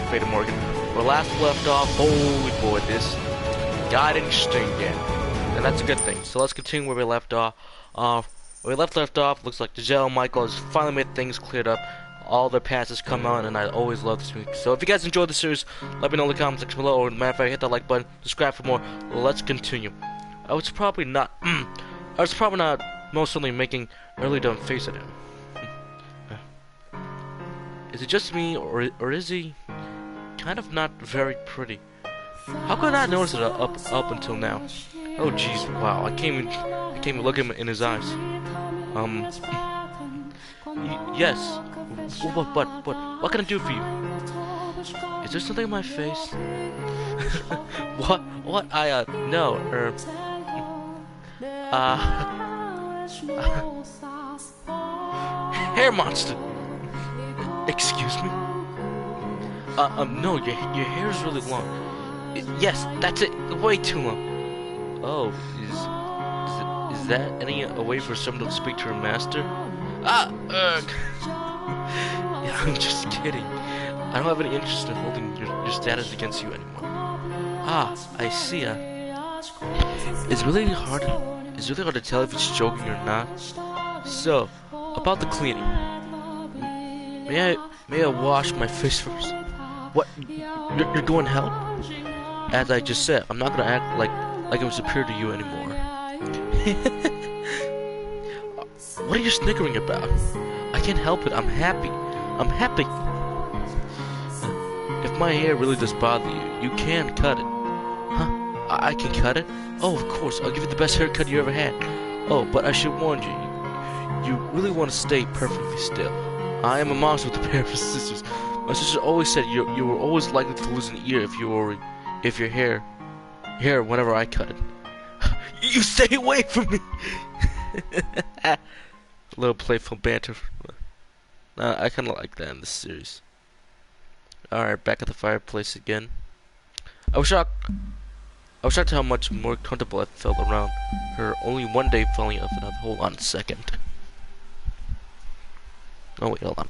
Fata Morgana. Where last left off, holy boy, this got interesting again. And that's a good thing. So let's continue where we left off. Where we left off, looks like Giselle and Michael has finally made things cleared up. All their past has come out, and I always love this movie. So if you guys enjoyed the series, let me know in the comments section below. Or, matter of fact, hit that like button, subscribe for more. Let's continue. I was probably not most certainly making a really dumb face at him. Is it just me, or is he kind of not very pretty? How could I not notice it up until now? Oh jeez, wow! I can't even look him in his eyes. Yes. What can I do for you? Is there something in my face? What? No. Hair monster. Excuse me? No, your hair is really long. Yes, that's it. Way too long. Oh, is that any a way for someone to speak to her master? Yeah, I'm just kidding. I don't have any interest in holding your status against you anymore. I see. It's really hard to tell if he's joking or not. So, about the cleaning. May I wash my face first? What? You're going to help? As I just said, I'm not gonna act like I'm superior to you anymore. What are you snickering about? I can't help it. I'm happy. If my hair really does bother you, you can cut it. Huh? I can cut it? Oh, of course. I'll give you the best haircut you ever had. Oh, but I should warn you. You really want to stay perfectly still. I am a monster with a pair of scissors. My sister always said you were always likely to lose an ear if your hair whenever I cut it. You stay away from me. A little playful banter. I kind of like that in this series. Alright, back at the fireplace again. I was shocked how much more comfortable I felt around her only one day falling off another. Hold on a second. Oh wait, hold on.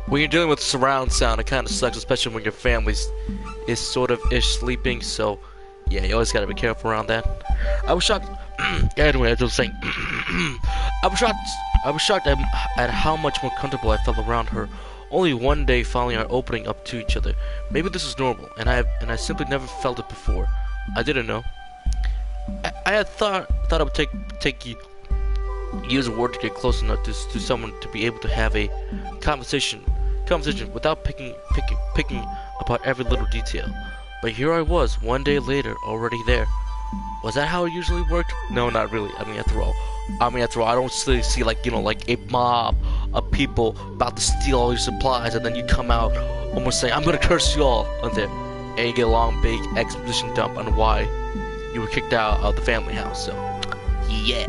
When you're dealing with surround sound, it kind of sucks, especially when your family is sort of sleeping. So, yeah, you always gotta be careful around that. I was shocked. Anyway, as I was saying, I was shocked at how much more comfortable I felt around her. Only one day following our opening up to each other. Maybe this is normal, and I simply never felt it before. I didn't know. I had thought it would take years of work to get close enough to someone to be able to have a conversation without picking apart every little detail. But here I was, one day later, already there. Was that how it usually worked? No, not really. I mean, after all, I don't see like a mob of people about to steal all your supplies, and then you come out almost saying, "I'm gonna curse you all," on there, and you get a long, big exposition dump on why you were kicked out of the family house. So, yeah,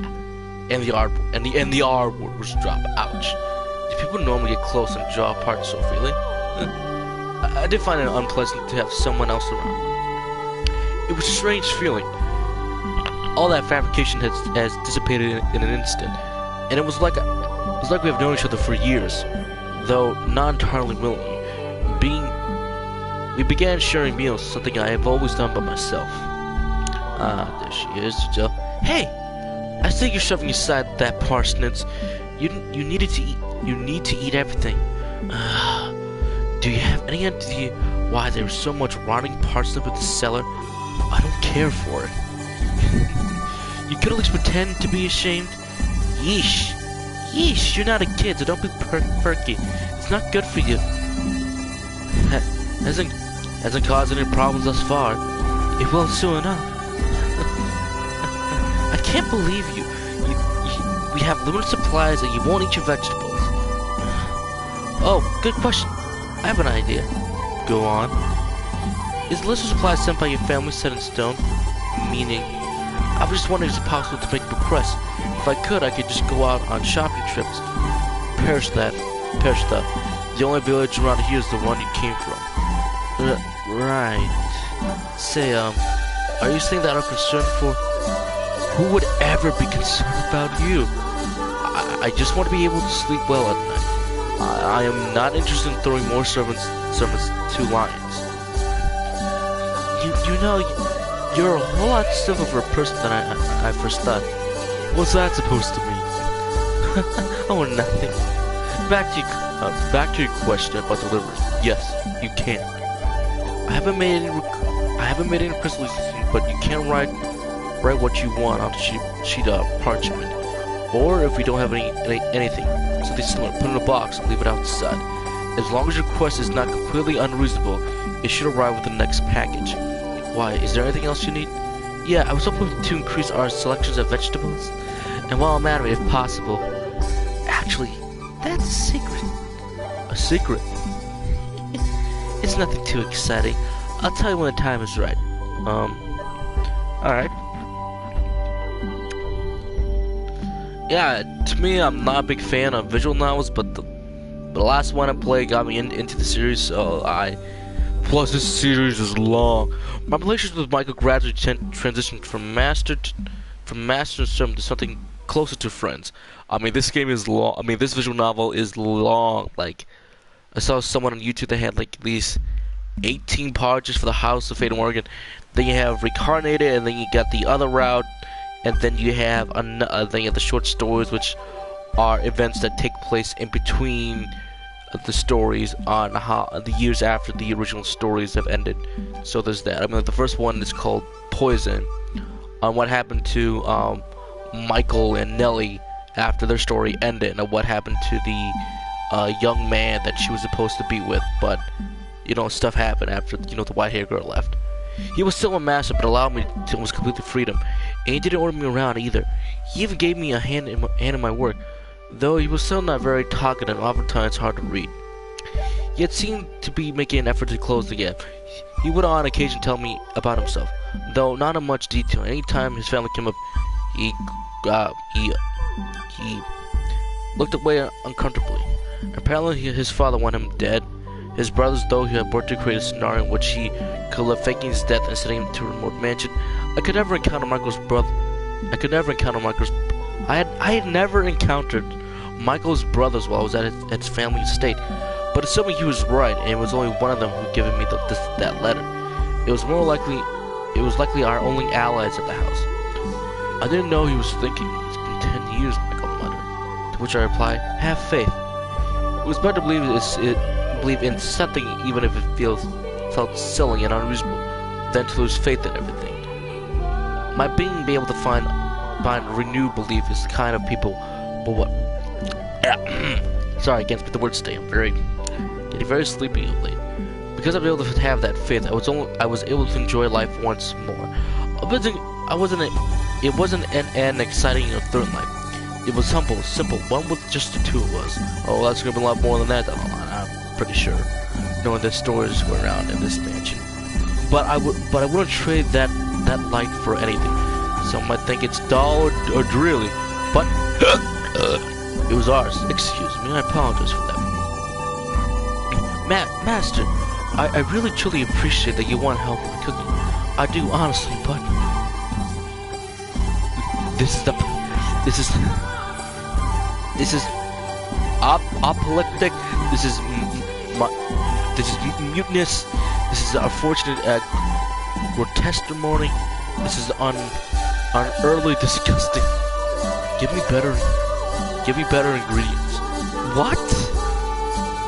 and the R word was dropped. Ouch. Do people normally get close and draw apart so freely? I did find it unpleasant to have someone else around. It was a strange feeling. All that fabrication has dissipated in an instant, and it was like we have known each other for years, though not entirely willingly. We began sharing meals, something I have always done by myself. There she is, Jill. Hey, I think you're shoving aside that parsnips. You need to eat everything. Do you have any idea why there's so much rotting parsnip in the cellar? I don't care for it. You could at least pretend to be ashamed. Yeesh, you're not a kid, so don't be perky. It's not good for you. Hasn't caused any problems thus far. It will soon enough. I can't believe you. We have limited supplies and you won't eat your vegetables. Oh, good question. I have an idea. Go on. Is the list of supplies sent by your family set in stone? Meaning, I was just wondering if it's possible to make requests. If I could just go out on shopping trips. Perish stuff. The only village around here is the one you came from. Right. Say, are you saying that I'm concerned for? Who would ever be concerned about you? I just want to be able to sleep well at night. I am not interested in throwing more servants to lions. You know, you're a whole lot stiffer for a person than I first thought. What's that supposed to mean? Oh, nothing. Back to your question about delivery. Yes, you can. I haven't made any press releases, but you can write what you want on a sheet of parchment. Or if we don't have anything, something similar, put it in a box and leave it outside. As long as your request is not completely unreasonable, it should arrive with the next package. Why, is there anything else you need? Yeah, I was hoping to increase our selections of vegetables. And while I'm at it, if possible... Actually, that's a secret. A secret? It's nothing too exciting. I'll tell you when the time is right. Alright. Yeah, to me, I'm not a big fan of visual novels, but the last one I played got me into the series, so Plus, this series is long. My relationship with Michael gradually transitioned from master and servant to something closer to friends. I mean, this game is long. I mean, this visual novel is long. Like, I saw someone on YouTube that had like at least 18 parts just for the House of Fata Morgana. Then you have Reincarnated, and then you got the other route, and then you have the short stories, which are events that take place in between the stories on how the years after the original stories have ended. So there's that. I mean, like, the first one is called Poison, on what happened to Michael and Nellie after their story ended, and what happened to the young man that she was supposed to be with, but you know, stuff happened after, you know, the white-haired girl left. He was still a master, but allowed me to almost complete freedom, and he didn't order me around either. He even gave me a hand in my work, though he was still not very talkative and oftentimes hard to read. He had seemed to be making an effort to close the gap. He would on occasion tell me about himself, though not in much detail. Anytime his family came up, he looked away uncomfortably. Apparently his father wanted him dead. His brothers, though, he had worked to create a scenario in which he could live faking his death and sending him to a remote mansion. I had never encountered Michael's... I had never encountered Michael's brothers while I was at his family estate, but assuming he was right, and it was only one of them who had given me that letter, it was likely our only allies at the house. I didn't know he was thinking. It's been 10 years, Michael muttered. To which I replied, have faith. It was better to believe in something, even if it felt silly and unreasonable, than to lose faith in everything. My being able to find renewed belief is the kind of people, but what? Sorry, I can't speak the words today. I'm getting very sleepy of late. Because I'm able to have that faith, I was able to enjoy life once more. It wasn't an exciting or thrilling life. It was simple, one with just the two of us. Oh, that's gonna be a lot more than that down the line, I'm pretty sure, knowing the stories go around in this mansion. But I wouldn't trade that light for anything. Some might think it's dull or dreary, but it was ours. Excuse me, I apologize for that. Master, I really truly appreciate that you want help with cooking. I do, honestly, but this is apocalyptic. This is mutinous. This is unfortunate, grotesque ceremony. This is unearthly, disgusting. Give me better ingredients. What?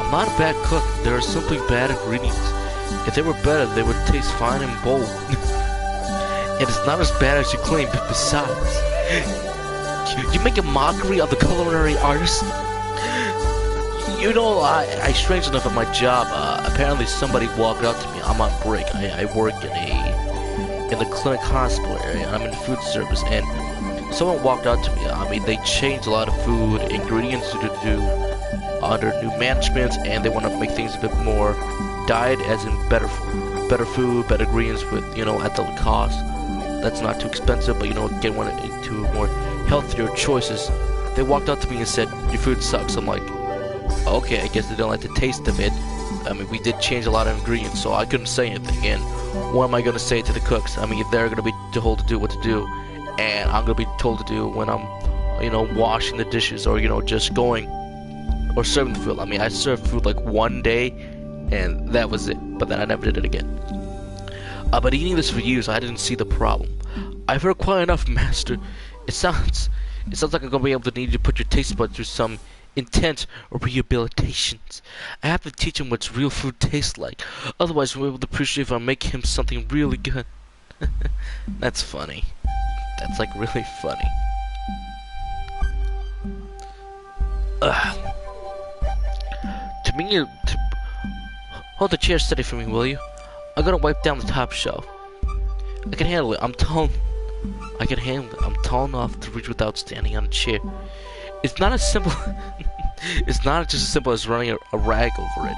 I'm not a bad cook. There are simply bad ingredients. If they were better, they would taste fine and bold. And it's not as bad as you claim. Besides, you make a mockery of the culinary artist. You know, I strange enough at my job, apparently somebody walked up to me. I'm on break. I work in the clinic hospital area. I'm in food service, and someone walked out to me. I mean, they changed a lot of food ingredients to do under new management, and they want to make things a bit more diet, as in better food, better ingredients with, you know, at the cost. That's not too expensive, but, you know, get one into more healthier choices. They walked up to me and said, your food sucks. I'm like, okay, I guess they don't like the taste of it. I mean, we did change a lot of ingredients, so I couldn't say anything. And what am I going to say to the cooks? I mean, they're going to be told to do what to do, and I'm going to be told to do when I'm you know, washing the dishes or, you know, just going or serving the food. I mean, I served food like one day and that was it, but then I never did it again. But eating this for years, I didn't see the problem. I've heard quite enough, Master. It sounds like I'm gonna be able to need you to put your taste buds through some intense rehabilitations. I have to teach him what real food tastes like. Otherwise, we'll be able to appreciate if I make him something really good. That's funny. That's like really funny. Hold the chair steady for me, will you? I'm gonna wipe down the top shelf. I can handle it. I can handle it. I'm tall enough to reach without standing on a chair. It's not as simple. It's not just as simple as running a rag over it.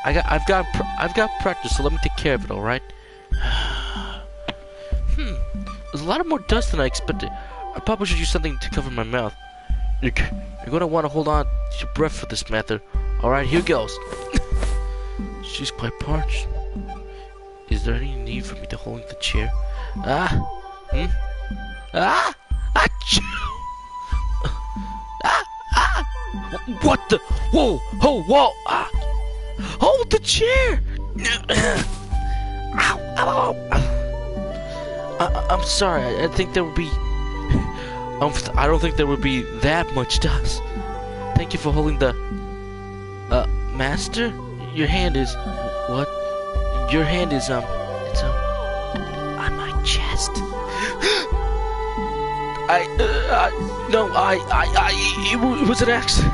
I've got practice, so let me take care of it. All right. There's a lot of more dust than I expected. I probably should use something to cover my mouth. You're gonna want to hold on to your breath for this method. All right, here goes. She's quite parched. Is there any need for me to hold the chair? What the? Whoa! Oh, whoa! Hold the chair! Ow! I'm sorry. I think there would be. I don't think there would be that much dust. Thank you for holding the. Master, your hand is. What? Your hand is It's on my chest. It was an accident.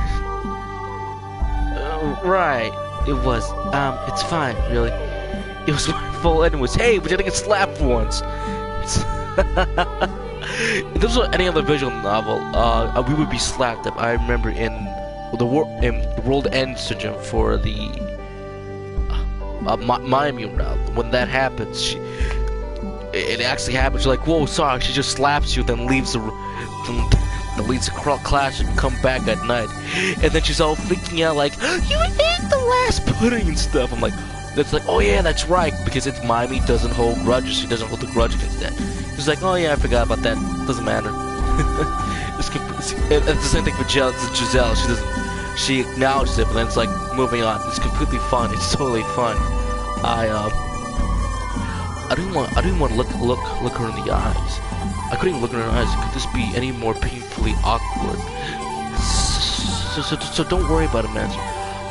Right, it was. It's fine, really. It was my fault anyways. Hey, we didn't get slapped once. If this was any other visual novel, we would be slapped up. I remember in the World End Syndrome for the Miami round, when that happens, it actually happens. You're like, whoa, sorry. She just slaps you, then leaves the class and come back at night, and then she's all freaking out like, you ate the last pudding and stuff. I'm like, it's like, oh yeah, that's right, because it's Miami doesn't hold grudges. She doesn't hold a grudge against that. She's like, oh yeah, I forgot about that. Doesn't matter. It's the same thing for Giselle. She acknowledges it, but then it's like moving on. It's completely fun. It's totally fun. I didn't want to look her in the eyes. I couldn't even look in her eyes. Could this be any more painfully awkward? So don't worry about it, man.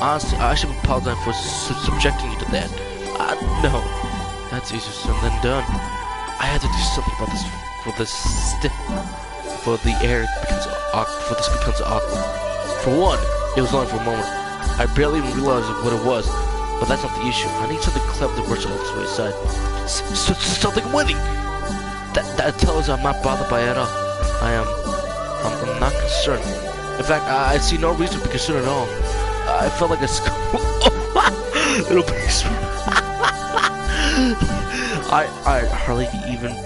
Honestly, I should apologize for subjecting you to that. No, that's easier said than done. I had to do something about this for the air becomes awkward. For one, it was only for a moment. I barely even realized what it was, but that's not the issue. I need something clever to brush all this way aside. Something witty! That tells I'm not bothered by it at all. I'm not concerned. In fact, I see no reason to be concerned at all. I felt like a little piece. I hardly even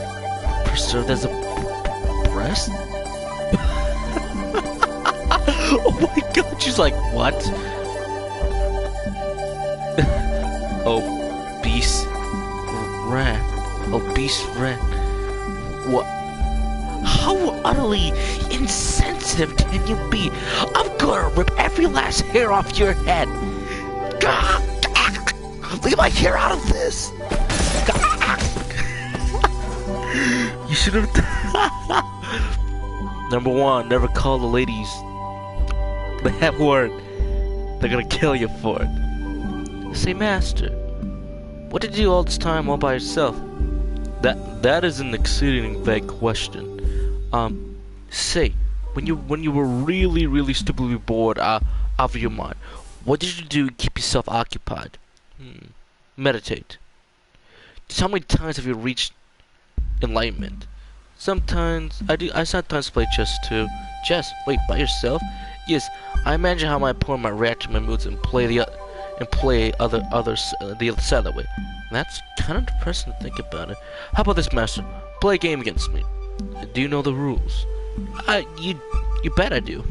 preserved as a breast. Oh my god, she's like, what? Obese rat. What? How utterly insensitive can you be? I'm gonna rip every last hair off your head. Leave my hair out of this. You should have. Number one, never call the ladies that word. They're gonna kill you for it. Say, Master, what did you do all this time all by yourself? That is an exceedingly vague question. Say, when you were really stupidly bored out of your mind, what did you do to keep yourself occupied? Meditate. Just how many times have you reached enlightenment? Sometimes I sometimes play chess too. Chess? Wait, by yourself? Yes. I imagine how my opponent might react to my moves and play the other side that way. That's kind of depressing to think about it. How about this, Master? Play a game against me. Do you know the rules? You bet I do.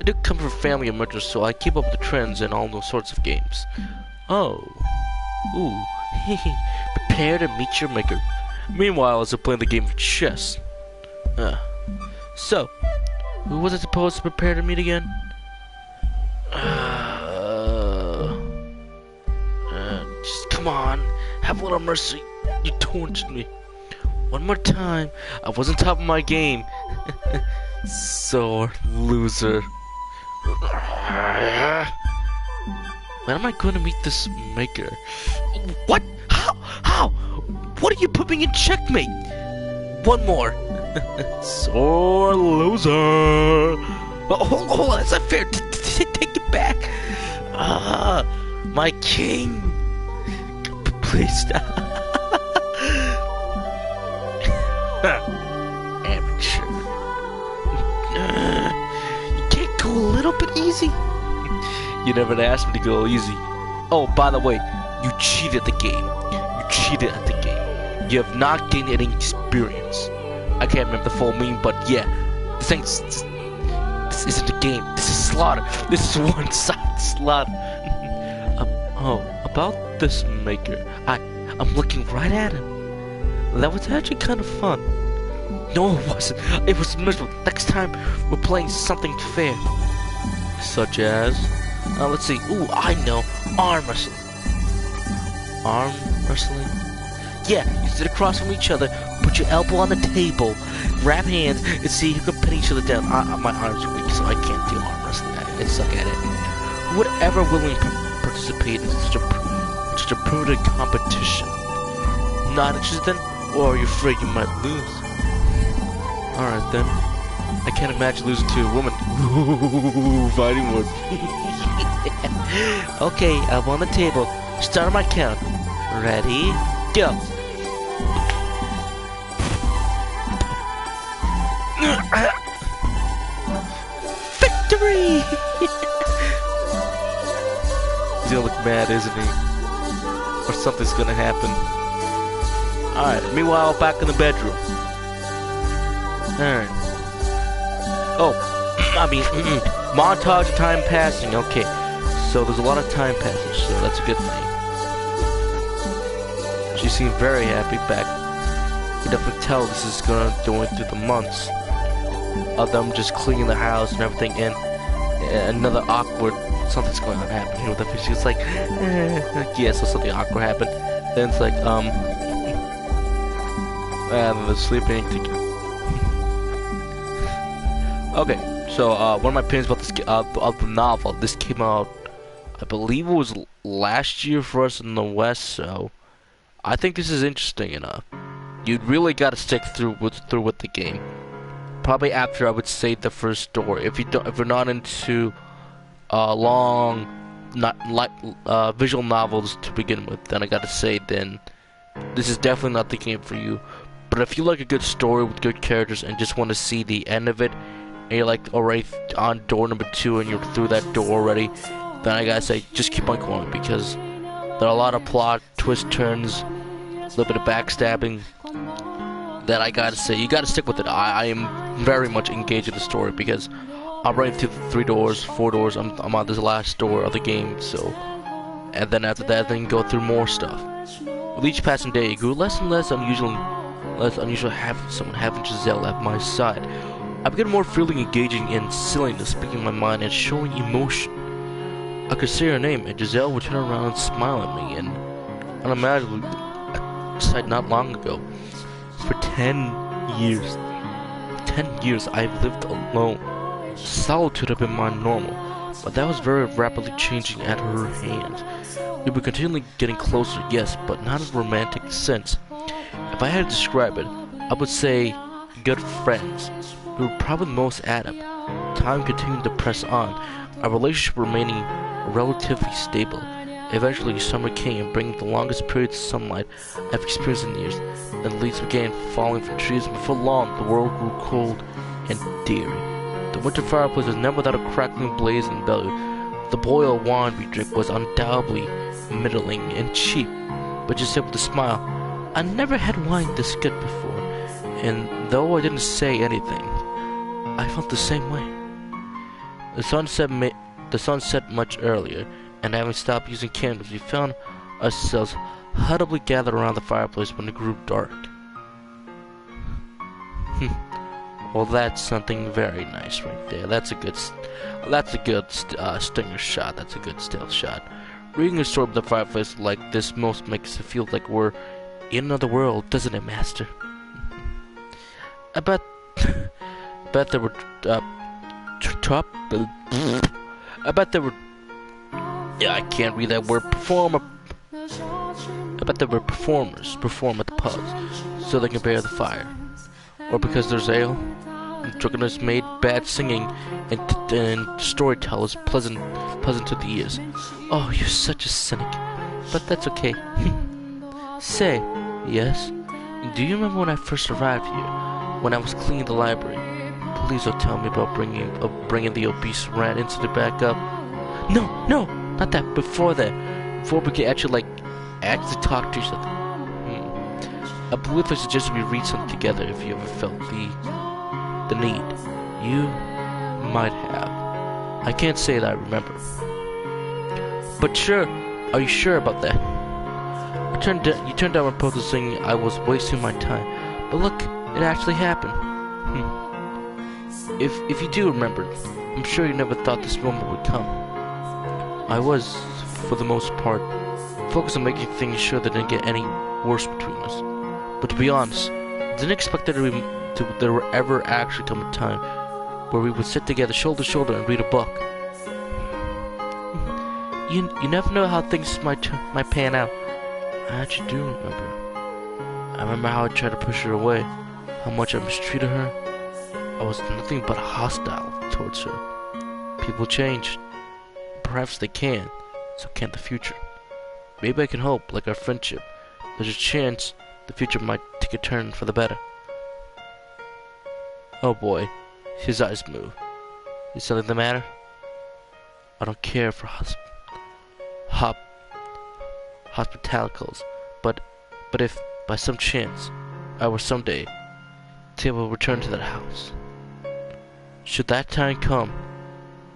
I do come from a family of merchants, so I keep up with the trends in all those sorts of games. Oh. Ooh. Prepare to meet your maker. Meanwhile, as I'm playing the game of chess. So, Who was I supposed to prepare to meet again? Just come on, have a little mercy. You tortured me. One more time. I was on top of my game. Sore loser. When am I going to meet this maker? What? How? What are you putting in checkmate? One more. Sore loser. Oh, hold on, that's not fair. Take it back. My king. Please stop. Amateur. You can't go a little bit easy. You never asked me to go easy. Oh, by the way, you cheated the game. You cheated at the game. You have not gained any experience. I can't remember the full meme, but yeah, this isn't a game. This is slaughter. This is one-sided slaughter. About this maker, I'm looking right at him. That was actually kind of fun. No, it wasn't. It was miserable. Next time, we're playing something fair. Such as, let's see. Ooh, I know. Arm wrestling. Arm wrestling? Yeah, you sit across from each other, put your elbow on the table, grab hands, and see who can pin each other down. My arms are weak, so I can't do arm wrestling. I suck at it. Who would ever willingly participate in such a primitive competition? Not interested then? Or are you afraid you might lose? Alright then. I can't imagine losing to a woman. Ooh, fighting word. Okay, I'm on the table. Start my count. Ready? Go! Victory! He's gonna look mad, isn't he? Or something's gonna happen. Alright, meanwhile, back in the bedroom. Alright. Oh, montage of time passing. Okay, so there's a lot of time passing, so that's a good thing. She seemed very happy back. You definitely tell this is going through the months of them just cleaning the house and everything, and another awkward something's going on happening here with her. She was like, yeah, so something awkward happened. Then it's like, and the sleeping. Okay, so one of my opinions about this of the novel. This came out, I believe it was last year for us in the West. So I think this is interesting enough. You'd really got to stick through with the game. Probably after, I would say, the first story. If you're not into long, visual novels to begin with, then I gotta say, then this is definitely not the game for you. But if you like a good story with good characters and just want to see the end of it, and you're like already on door number 2 and you're through that door already, then I gotta say, just keep on going, because there are a lot of plot twists, turns, a little bit of backstabbing. That I gotta say, you gotta stick with it. I am very much engaged in the story, because I'm running through 3 doors, 4 doors. I'm on this last door of the game, so, and then after that, then go through more stuff. With each passing day, it grew less and less unusual having Giselle at my side. I began more feeling engaging in silliness, speaking my mind and showing emotion. I could say her name, and Giselle would turn around and smile at me, and unimaginably, a sight not long ago. For 10 years I've lived alone. Solitude had been my normal, but that was very rapidly changing at her hands. We were continually getting closer, yes, but not in a romantic sense. If I had to describe it, I would say good friends. We were probably the most adept. Time continued to press on, our relationship remaining relatively stable. Eventually, summer came, bringing the longest periods of sunlight I've experienced in years. Then leaves began falling from trees, and before long, the world grew cold and dreary. The winter fireplace was never without a crackling blaze and belly. The boiled wine we drank was undoubtedly middling and cheap, but just said with a smile, I never had wine this good before, and though I didn't say anything, I felt the same way. The sun set much earlier, and having stopped using candles, we found ourselves huddled gathered around the fireplace when it grew dark. Well, that's something very nice right there. That's a good stinger shot. That's a good stealth shot. Reading a story with the fireplace like this most makes it feel like we're in another world, doesn't it, Master? I bet there were I bet there were. Yeah, I can't read that word. I bet there were performers perform at the pubs so they can bear the fire, or because there's ale, and drunkenness made bad singing and storytellers pleasant to the ears. Oh, you're such a cynic, but that's okay. Say, yes. Do you remember when I first arrived here? When I was cleaning the library? Please don't tell me about bringing the obese rat into the backup. No, not that. Before that, before we could actually talk to each other. I believe I suggested we read something together if you ever felt the need. You might have. I can't say that I remember. But sure, are you sure about that? You turned down my proposal saying I was wasting my time. But look, it actually happened. If you do remember, I'm sure you never thought this moment would come. I was, for the most part, focused on making things sure they didn't get any worse between us. But to be honest, I didn't expect there would ever actually come a time where we would sit together shoulder to shoulder and read a book. You never know how things might pan out. I actually do remember. I remember how I tried to push her away, how much I mistreated her. I was nothing but hostile towards her. People change. Perhaps they can. So can the future. Maybe I can hope, like our friendship, there's a chance the future might take a turn for the better. Oh boy, his eyes move. Is something the matter? I don't care for hospitalicals, but if, by some chance, I were someday to able to return to that house, should that time come,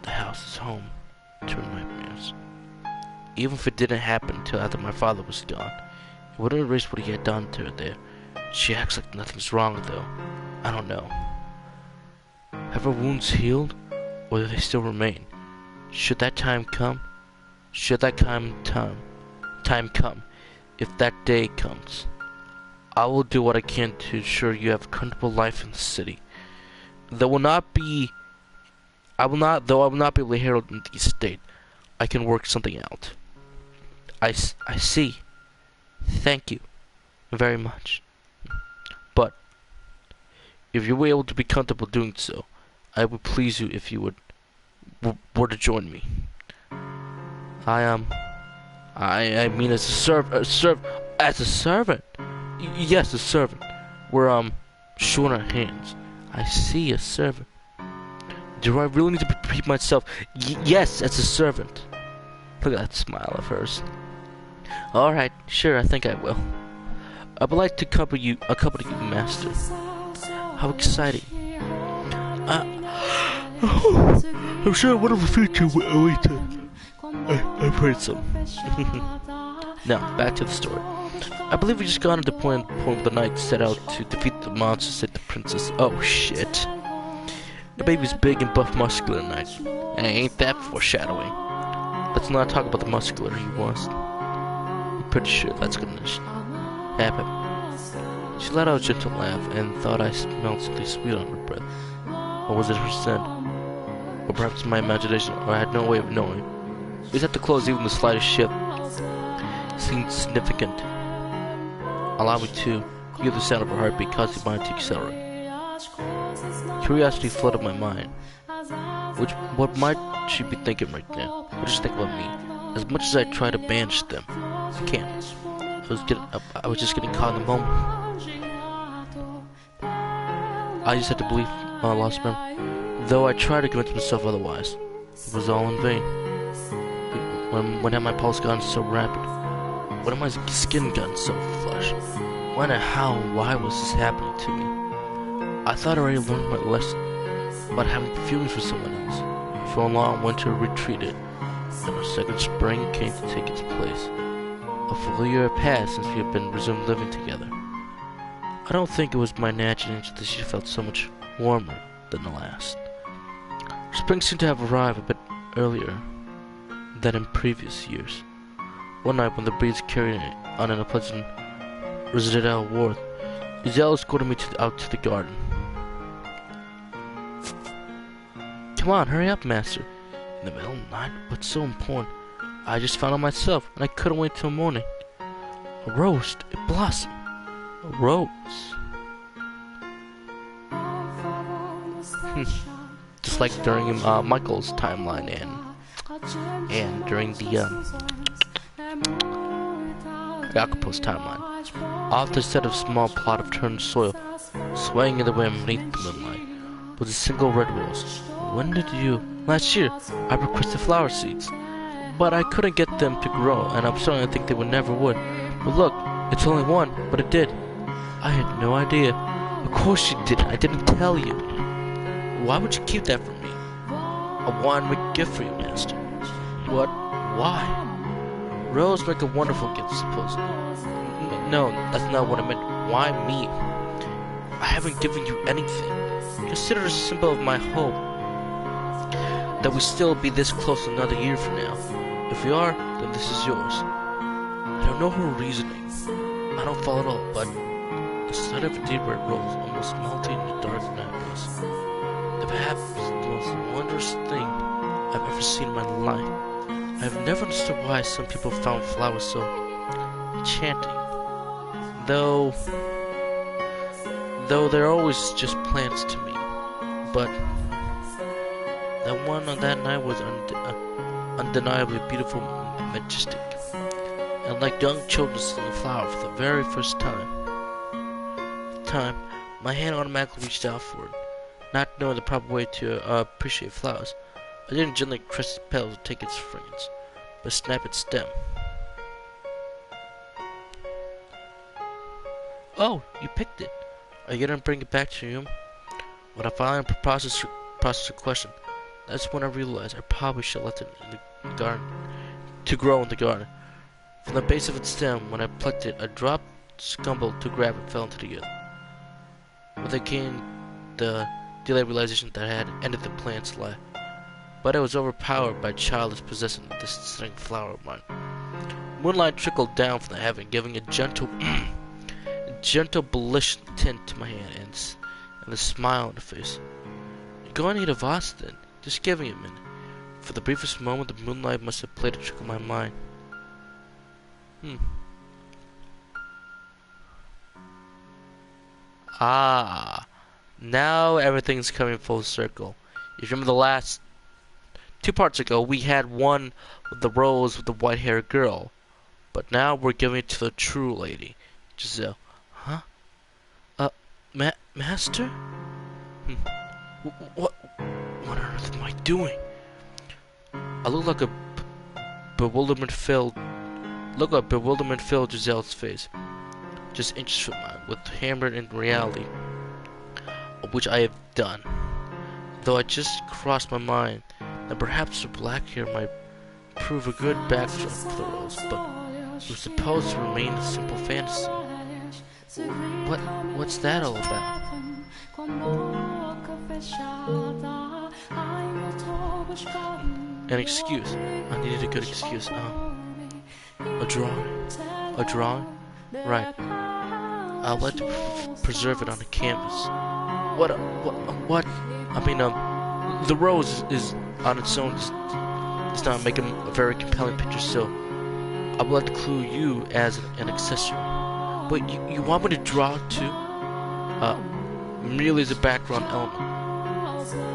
the house is home to her nightmares. Even if it didn't happen until after my father was gone, it wouldn't erase what he had done to her there. She acts like nothing's wrong, though. I don't know. Have her wounds healed, or do they still remain? Should that time come? Should that time come, if that day comes, I will do what I can to ensure you have a comfortable life in the city. I will not be able to herald in the estate. I can work something out. I see. Thank you very much. But if you were able to be comfortable doing so, I would please you if you were to join me. I mean as a servant. Yes, a servant. We're short on hands. I see, a servant. Do I really need to repeat myself? Yes, as a servant. Look at that smile of hers. Alright, sure, I think I will. I would like to accompany you, Master. How exciting. I'm sure a wonderful future will await her. I've heard so. Now, back to the story. I believe we just got into the point of the night set out to defeat the monster, said the princess. Oh shit. The baby's big and buff muscular tonight. And ain't that foreshadowing. Let's not talk about the muscular he was. I'm pretty sure that's gonna happen. She let out a gentle laugh and thought I smelled something sweet on her breath. Or was it her scent? Or perhaps my imagination, or I had no way of knowing. We just had to close even the slightest shift. Seemed significant. Allow me to hear the sound of her heartbeat causing mine to accelerate. Curiosity flooded my mind. What might she be thinking right now? What does she think about me? As much as I try to banish them, I can't. I was just getting caught in the moment. I just had to believe I lost memory. Though I tried to convince myself otherwise, it was all in vain. When had my pulse gotten so rapid? When had my skin gotten so flush? When and how and why was this happening to me? I thought I already learned my lesson about having feelings for someone else. For a long winter retreated, and a second spring came to take its place. A full year had passed since we had been resumed living together. I don't think it was my imagination that she felt so much warmer than the last. Spring seemed to have arrived a bit earlier than in previous years. One night when the breeze carried on in a pleasant residential warmth, Giselle escorted me out to the garden. Come on, hurry up, master. In the middle of the night? What's so important? I just found it myself, and I couldn't wait till morning. A rose, it blossomed. A rose. Just like during Michael's timeline and during the Jacopo's timeline. Off the set of small plot of turned soil, swaying in the wind beneath the moonlight, was a single red rose. When did you? Last year, I requested flower seeds, but I couldn't get them to grow, and I'm starting to think they never would. But look, it's only one, but it did. I had no idea. Of course you didn't. I didn't tell you. Why would you keep that from me? I wanted to make a gift for you, master. What? Why? Rose make a wonderful gift, supposedly. No, that's not what I meant. Why me? I haven't given you anything. Consider it a symbol of my hope that we still be this close another year from now. If we are, then this is yours. I don't know her reasoning. I don't follow at all, but the sight of a deep red rose almost melting in the dark night was perhaps the most wondrous thing I've ever seen in my life. I've never understood why some people found flowers so enchanting. Though they're always just plants to me. But that one on that night was undeniably beautiful and majestic. And like young children seeing a flower for the very first time. At the time, my hand automatically reached out for it, not knowing the proper way to appreciate flowers. I didn't gently caress its petals to take its fragrance, but snap its stem. Oh, you picked it. Are you gonna bring it back to you? When I finally processed the question, that's when I realized I probably should have left it in the garden to grow in the garden. From the base of its stem, when I plucked it, I dropped, scumbled to grab it, fell into the earth. With it came the delayed realization that I had ended the plant's life, but I was overpowered by childish possession of this stunning flower of mine. Moonlight trickled down from the heaven, giving a gentle bluish tint to my hand and a smile on the face. You're going to need a vase then. Just give me a minute. For the briefest moment, the moonlight must have played a trick on my mind. Ah, now everything's coming full circle. You remember the last 2 parts ago, we had one with the rose with the white-haired girl. But now we're giving it to the true lady, Giselle. Huh? Master? What on earth am I doing? I look like a bewilderment-filled Giselle's face, just inches from mine, with hammered in reality, which I have done. Though I just crossed my mind that perhaps the black hair might prove a good backdrop for the rose, but it was supposed to remain a simple fantasy. What's that all about? An excuse. I needed a good excuse. A drawing? Right. I'd like to preserve it on the canvas. What? I mean, the rose is on its own does not make a very compelling picture, so I would like to include you as an accessory. But you want me to draw it too? Merely as a background element.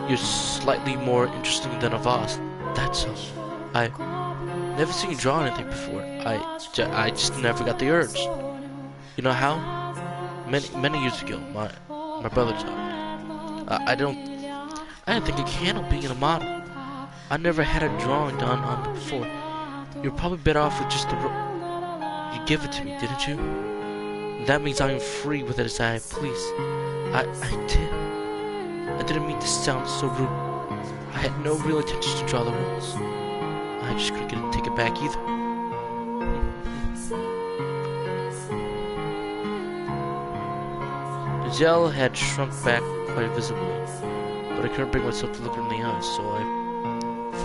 You're slightly more interesting than a vase. That's all. I've never seen you draw anything before. I just never got the urge. You know how? Many years ago, my brother taught me. I didn't think I could handle being a model. I never had a drawing done on me before. You're probably better off with just the you give it to me, didn't you? That means I'm free with it as I please. I didn't mean to sound so rude. I had no real intention to draw the rules. I just couldn't take it back either. Giselle had shrunk back quite visibly, but I couldn't bring myself to look her in the eyes, so I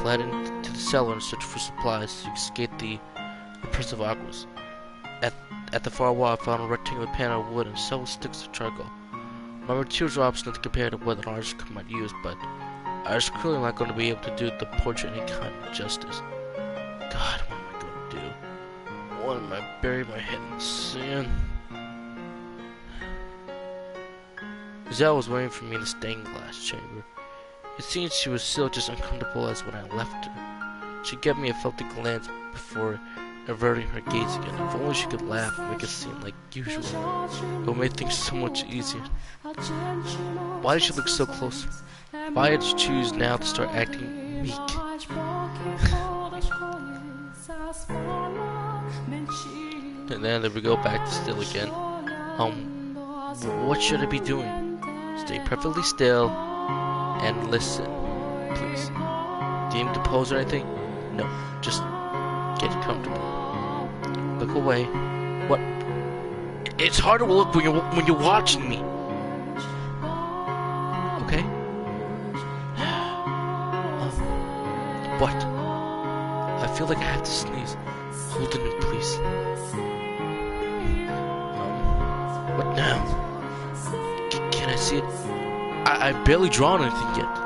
fled into the cellar in search for supplies to escape the oppressive aquas. At the far wall, I found a rectangular panel of wood and several sticks of charcoal. My materials were obstinate compared to what an artist might use, but I was clearly not going to be able to do the portrait any kind of justice. God, what am I going to do? What am I burying my head in sand? Giselle was waiting for me in the stained glass chamber. It seemed she was still just uncomfortable as when I left her. She gave me a felt glance before averting her gaze again. If only she could laugh and make it seem like usual. It would make things so much easier. Why did she look so close? Why did she choose now to start acting meek? And then there we go, back to still again. What should I be doing? Stay perfectly still and listen, please. Do you need to pose or anything? No, just get comfortable. Look away. What? It's hard to look when you're watching me. Okay? What? I feel like I have to sneeze. Hold it in, please. What now? Can I see it? I've barely drawn anything yet.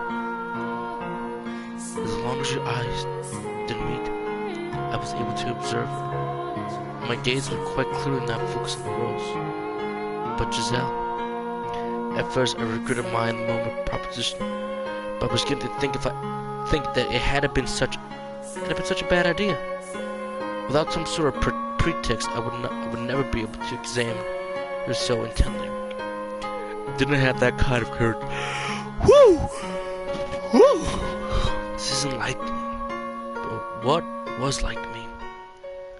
As long as your eyes didn't meet, I was able to observe her. My gaze was quite clearly not focused on the rose, but Giselle. At first, I regretted my moment proposition, but I was beginning to think that it had been such a bad idea. Without some sort of pretext, I would never be able to examine her so intently. I didn't have that kind of courage. Woo! Woo! This isn't like me. But what was like me?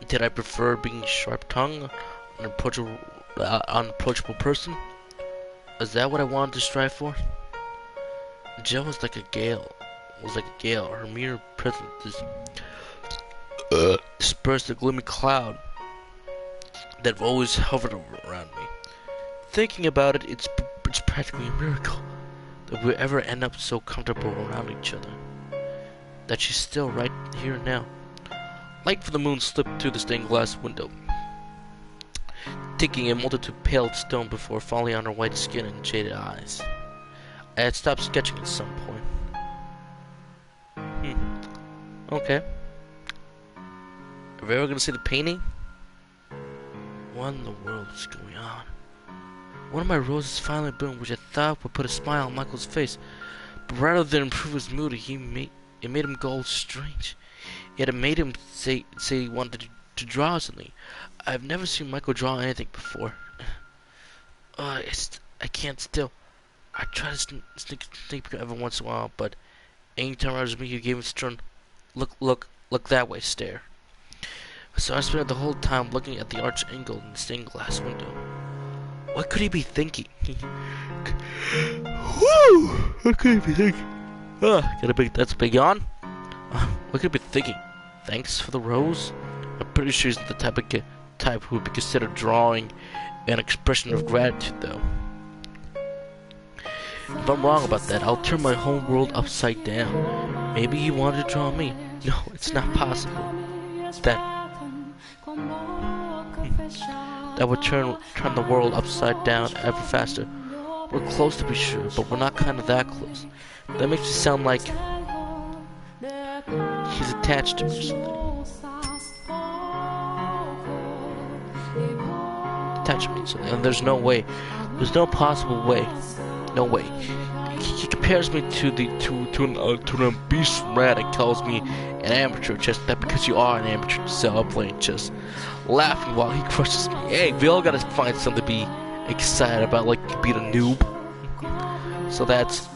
Did I prefer being sharp-tongued, an unapproachable person? Is that what I wanted to strive for? Jill was like a gale. Her mere presence dispersed the gloomy cloud that always hovered around me. Thinking about it, it's practically a miracle that we ever end up so comfortable around each other. That she's still right here now. Light from the moon slipped through the stained glass window, taking a multitude of pale stone before falling on her white skin and jaded eyes. I had stopped sketching at some point. Okay. Are we ever gonna see the painting? What in the world is going on? One of my roses finally bloomed, which I thought would put a smile on Michael's face, but rather than improve his mood, it made him go strange. Yet it made him say he wanted to draw something. I've never seen Michael draw anything before. I can't still. I try to sneak every once in a while, but anytime I was me, he gave me a stern look that way stare. So I spent the whole time looking at the arched angle in the stained glass window. What could he be thinking? Woo! What could he be thinking? That's a big yawn. What could he be thinking? Thanks for the rose? I'm pretty sure he's the type who would be considered drawing an expression of gratitude, though. If I'm wrong about that, I'll turn my whole world upside down. Maybe he wanted to draw me. No, it's not possible. That would turn the world upside down ever faster. We're close to be sure, but we're not kind of that close. That makes it sound like he's attached to me or something. Attachment or something. And there's no way. There's no possible way. No way. He compares me to an obese rat and calls me an amateur just that because you are an amateur, so I'm playing chess. Laughing while he crushes me. Hey, we all gotta find something to be excited about, like being a noob. So that's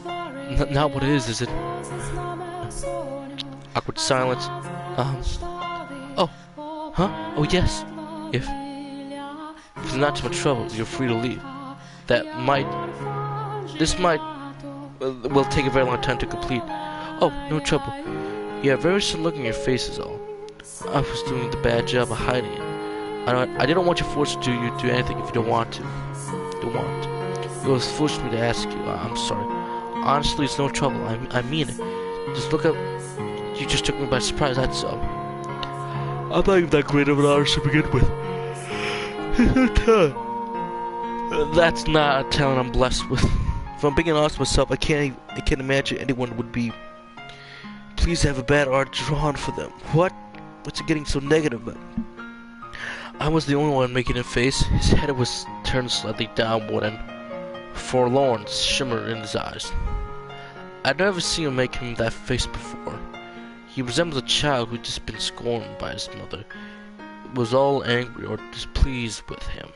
not what it is it? Awkward silence. Oh, huh? Oh yes. If it's not too much trouble, you're free to leave. This will take a very long time to complete. Oh, no trouble. You have very sad look in your face is all. I was doing the bad job of hiding it. I didn't want you forced to do anything if you don't want to. You was foolish of me to ask you. I'm sorry. Honestly, it's no trouble. I mean it. Just look up. You just took me by surprise, that's all. I'm not even that great of an artist to begin with. That's not a talent I'm blessed with. If I'm being honest with myself, I can't imagine anyone would be pleased to have a bad art drawn for them. What? What's it getting so negative about? I was the only one making a face. His head was turned slightly downward and forlorn shimmer in his eyes. I'd never seen him make him that face before. He resembled a child who'd just been scorned by his mother, was all angry or displeased with him.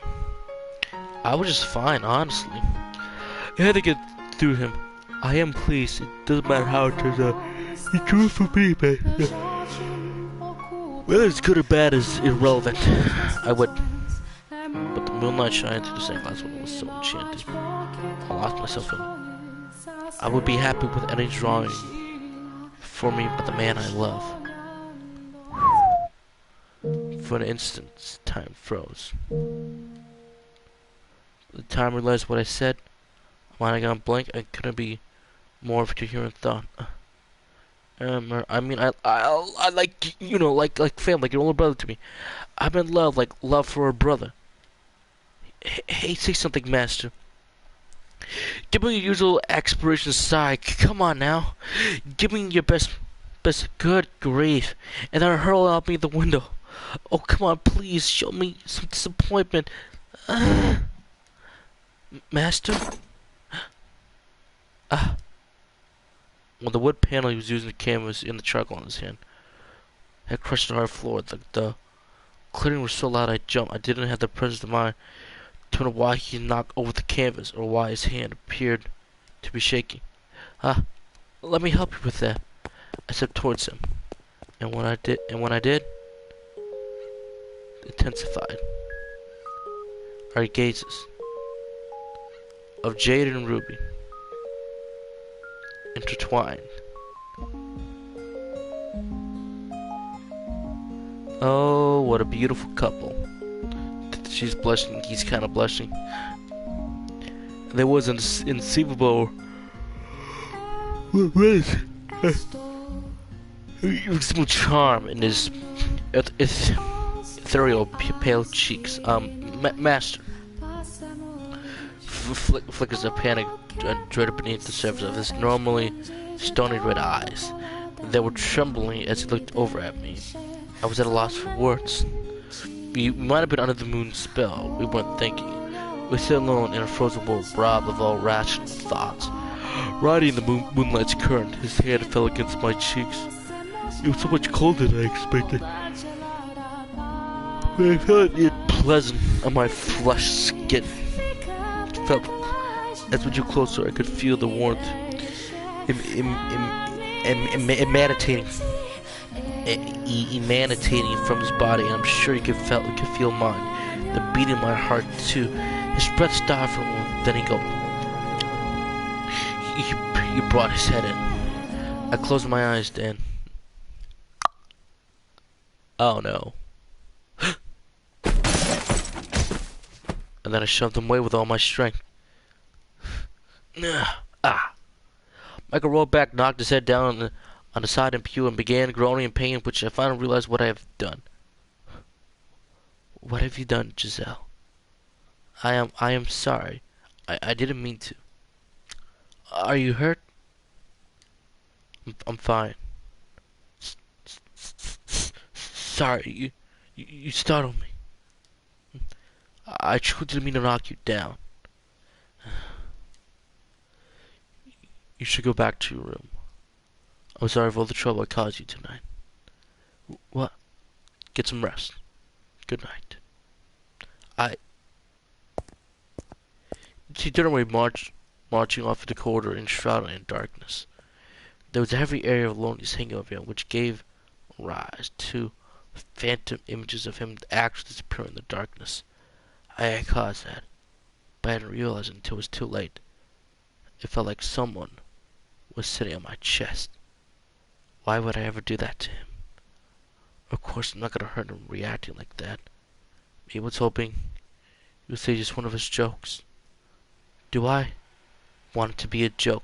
I was just fine, honestly. I had to get through him. I am pleased. It doesn't matter how it turns out. It's true for me, man. Whether it's good or bad is irrelevant. But the moonlight shining through the stained glass window was so enchanting. I lost myself in it. I would be happy with any drawing for me but the man I love. For an instant, time froze. The time I realized what I said. When I got blank, I couldn't be more of a coherent thought. I mean, I like, you know, like family, like your older brother to me. I'm in love, like love for a brother. Hey, say something, master. Give me your usual expiration sigh. Come on now. Give me your best, good grief. And then hurl out me the window. Oh, come on, please, show me some disappointment. Master? When the wood panel he was using the canvas in the charcoal in his hand had crushed the hard floor. The clearing was so loud I jumped. I didn't have the presence of mind to know why he knocked over the canvas or why his hand appeared to be shaking. Let me help you with that. I stepped towards him, and when I did, it intensified. Our gazes of jade and ruby intertwined. Oh, what a beautiful couple. She's blushing, he's kind of blushing. There was an inconceivable charm in his ethereal pale cheeks. Master flickers of panic and dread beneath the surface of his normally stony red eyes. They were trembling as he looked over at me. I was at a loss for words. We might have been under the moon's spell. We weren't thinking. We stood alone in a frozen world, robbed of all rational thoughts. Riding the moonlight's current, his hand fell against my cheeks. It was so much colder than I expected. But I felt it pleasant on my flushed skin. It felt as we drew closer, I could feel the warmth emanating from his body, and I'm sure he could feel mine. The beating of my heart too. His breath stopped for a moment, then he brought his head in. I closed my eyes then. Oh no. And then I shoved him away with all my strength. Michael rolled back, knocked his head down on the side and pew, and began groaning in pain, which I finally realized what I have done. What have you done, Giselle? I am sorry. I didn't mean to. Are you hurt? I'm fine. Sorry, you startled me. I truly didn't mean to knock you down. You should go back to your room. I'm sorry for all the trouble I caused you tonight. What? Get some rest. Good night. He turned away, marching off the corridor enshrouded in darkness. There was a heavy air of loneliness hanging over him, which gave rise to phantom images of him actually disappearing in the darkness. I had caused that, but I didn't realize it until it was too late. It felt like someone was sitting on my chest. Why would I ever do that to him? Of course, I'm not gonna hurt him reacting like that. He was hoping he would say just one of his jokes. Do I want it to be a joke?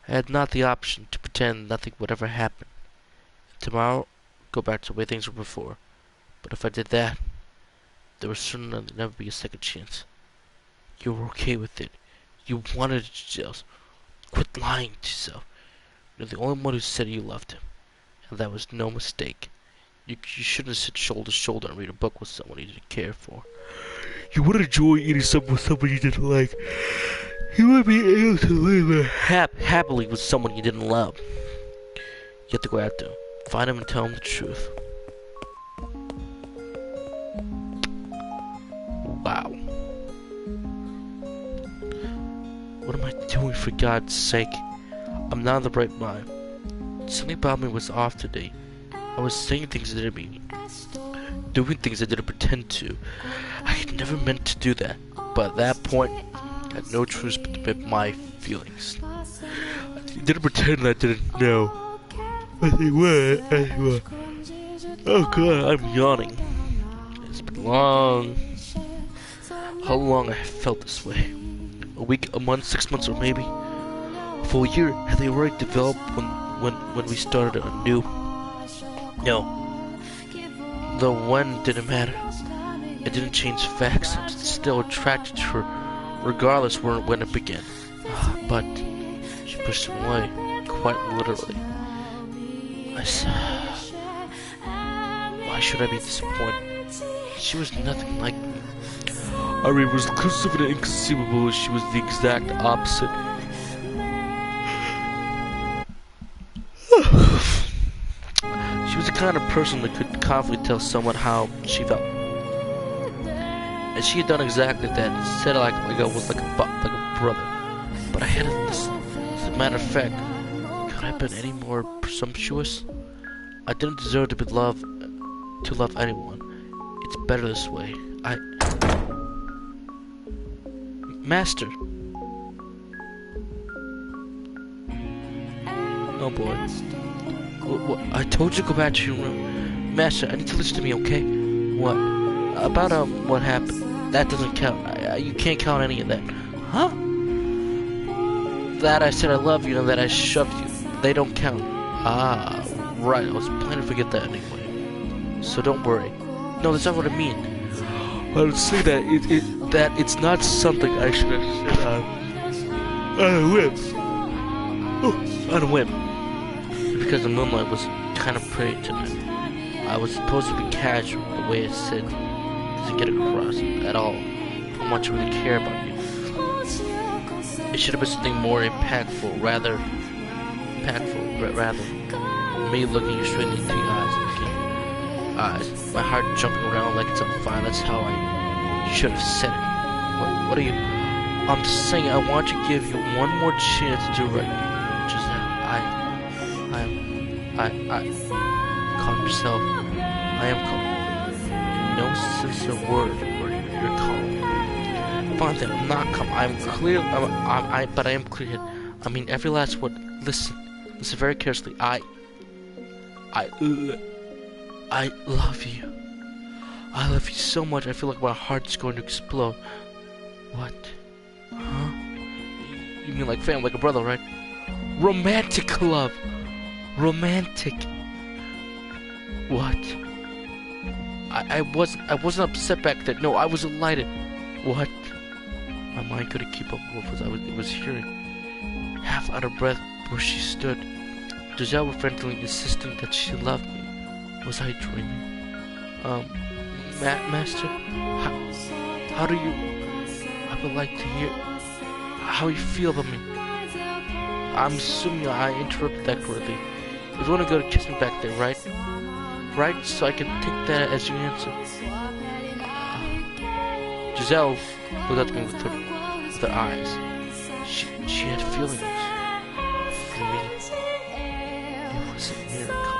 I had not the option to pretend nothing would ever happen. Tomorrow, go back to the way things were before. But if I did that, there was certainly never be a second chance. You were okay with it. You wanted it, Giselle. Quit lying to yourself. You're the only one who said you loved him. And that was no mistake. You shouldn't sit shoulder to shoulder and read a book with someone you didn't care for. You wouldn't enjoy eating something with someone you didn't like. You would be able to live happily with someone you didn't love. You have to go after him. Find him and tell him the truth. Wow. What am I doing, for God's sake? I'm not in the right mind. Something about me was off today. I was saying things I didn't mean. Doing things I didn't pretend to. I had never meant to do that. But at that point, I had no choice but to admit my feelings. I didn't pretend I didn't know. But they were, anyway. Oh God, I'm yawning. It's been long. How long I have felt this way? A week, a month, 6 months, or maybe a full year? Had they already developed when we started anew? No. The when didn't matter. It didn't change facts. I'm still attracted to her, regardless when it began. But she pushed me away, quite literally. Why should I be disappointed? She was nothing like me. I mean, was inclusive and inconceivable. She was the exact opposite. She was the kind of person that could confidently tell someone how she felt. And she had done exactly that. Said it like I was like a brother. But I had to listen. As a matter of fact, could I have been any more presumptuous? I didn't deserve to love anyone. It's better this way. Master. Oh boy. What? I told you to go back to your room. Master, I need to listen to me, okay? What? About, what happened. That doesn't count. You can't count any of that. Huh? That I said I love you and that I shoved you. They don't count. Ah, right. I was planning to forget that anyway. So don't worry. No, that's not what I mean. I would say that that it's not something I should have said on a whim. Oh, on a whim. Because the moonlight was kind of pretty tonight. I was supposed to be casual. The way I said doesn't get across at all how much I really care about you. It should have been something more impactful, rather me looking you straight into the eyes. My heart jumping around like it's on fire. That's how I should have said it. What are you? I'm just saying I want to give you one more chance to do right. Calm yourself. I am calm. No sense of word where you're calm. Fine then, I'm not calm. I'm clear. But I am clear. I mean every last word. Listen very carefully. I love you. I love you so much. I feel like my heart's going to explode. What? Huh? You mean like family, like a brother, right? Romantic love. Romantic. What? I wasn't upset back then. No, I was delighted. What? My mind couldn't keep up with what it was hearing. Half out of breath where she stood. Giselle was frantically insisting that she loved me. Was I dreaming? Master? How do you... I would like to hear how you feel about me. I'm assuming I interrupted that correctly. You want to go to kiss me back there, right? Right? So I can take that as your answer. Giselle looked at me with her eyes. She had feelings. For me, it was a miracle.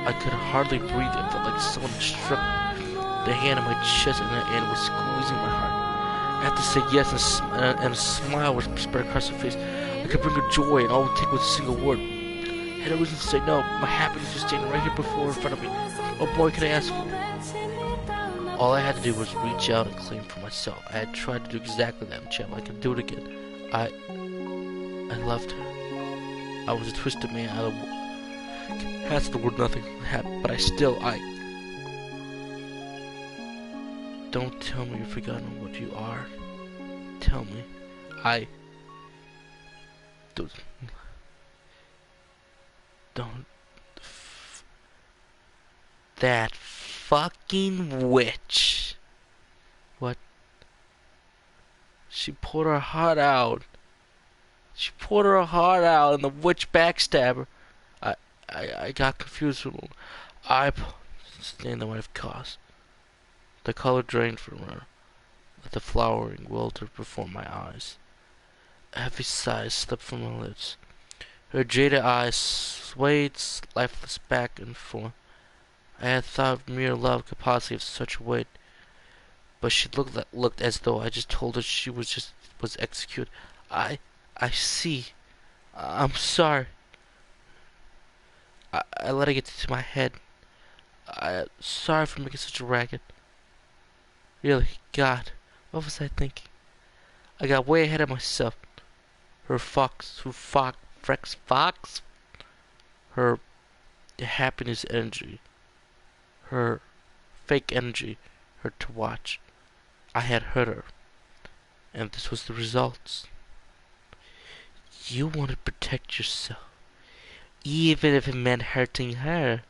I could hardly breathe. It felt like someone struck the hand on my chest and was squeezing my heart. I had to say yes, and a smile was spread across her face. I could bring her joy, and all it would take was a single word. had no reason to say no. My happiness was standing right here in front of me. What more could I ask for? All I had to do was reach out and claim for myself. I had tried to do exactly that, champ. I could do it again. I loved her. I was a twisted man. That's the word nothing happened, but I don't tell me you've forgotten what you are. Tell me. Don't. That fucking witch. What? She poured her heart out. And the witch backstabbed her. I got confused with I stand the might have caused. The color drained from her. Let the flowering wilted before my eyes. A heavy sigh slipped from her lips. Her jaded eyes swayed lifeless back and forth. I had thought mere love could possibly have such weight, but she looked as though I just told her she was executed. I see. I'm sorry. I let it get to my head. Sorry for making such a racket. Really, God, what was I thinking? I got way ahead of myself. Her happiness energy, her fake energy, her to watch. I had hurt her, and this was the results. You want to protect yourself, even if it meant hurting her.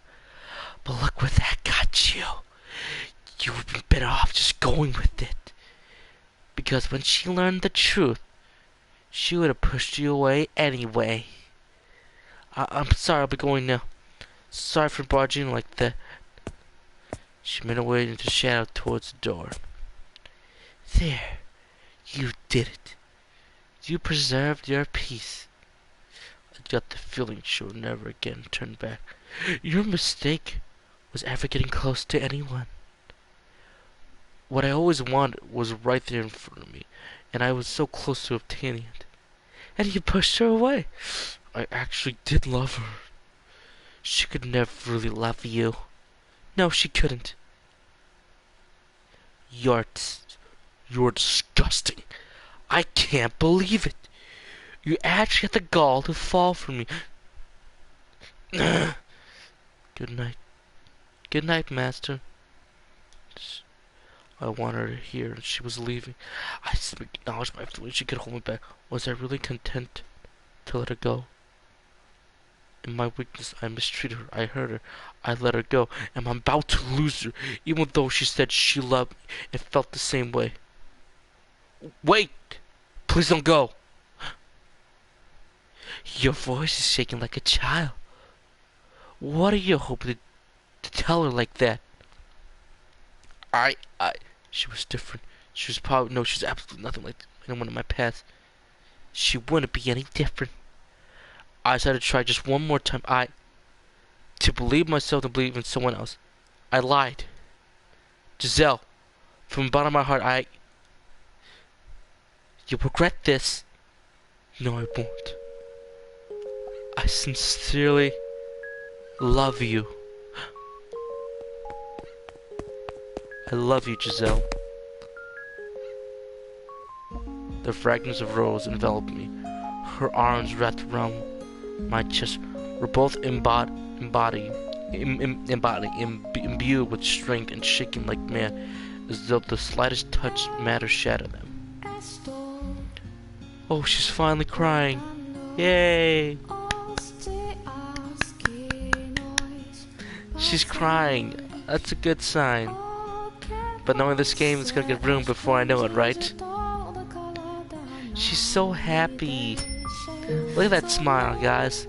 But look where that got you. You would have been better off just going with it. Because when she learned the truth, she would have pushed you away anyway. I'm sorry, I'll be going now. Sorry for barging like that. She made her way into the shadow towards the door. There. You did it. You preserved your peace. I got the feeling she would never again turn back. Your mistake was ever getting close to anyone. What I always wanted was right there in front of me, and I was so close to obtaining it. And you pushed her away. I actually did love her. She could never really love you. No, she couldn't. You're disgusting. I can't believe it. You actually had the gall to fall for me. Good night. Good night, Master. I wanted her to hear she was leaving. I acknowledged my feelings. She could hold me back. Was I really content to let her go? In my weakness, I mistreated her. I hurt her. I let her go. And I'm about to lose her, even though she said she loved me and felt the same way. Wait! Please don't go! Your voice is shaking like a child. What are you hoping to tell her like that? She was different. She was she's absolutely nothing like anyone in my past. She wouldn't be any different. I decided to try just one more time. To believe myself and believe in someone else. I lied. Giselle, from the bottom of my heart, you'll regret this. No, I won't. I sincerely love you. I love you, Giselle. The fragrance of rose enveloped me. Her arms wrapped around my chest were both imbued with strength and shaking like mad, as though the slightest touch mattered shatter them. Oh, she's finally crying. Yay! She's crying. That's a good sign. But knowing this game is gonna get ruined before I know it, right? She's so happy. Look at that smile, guys.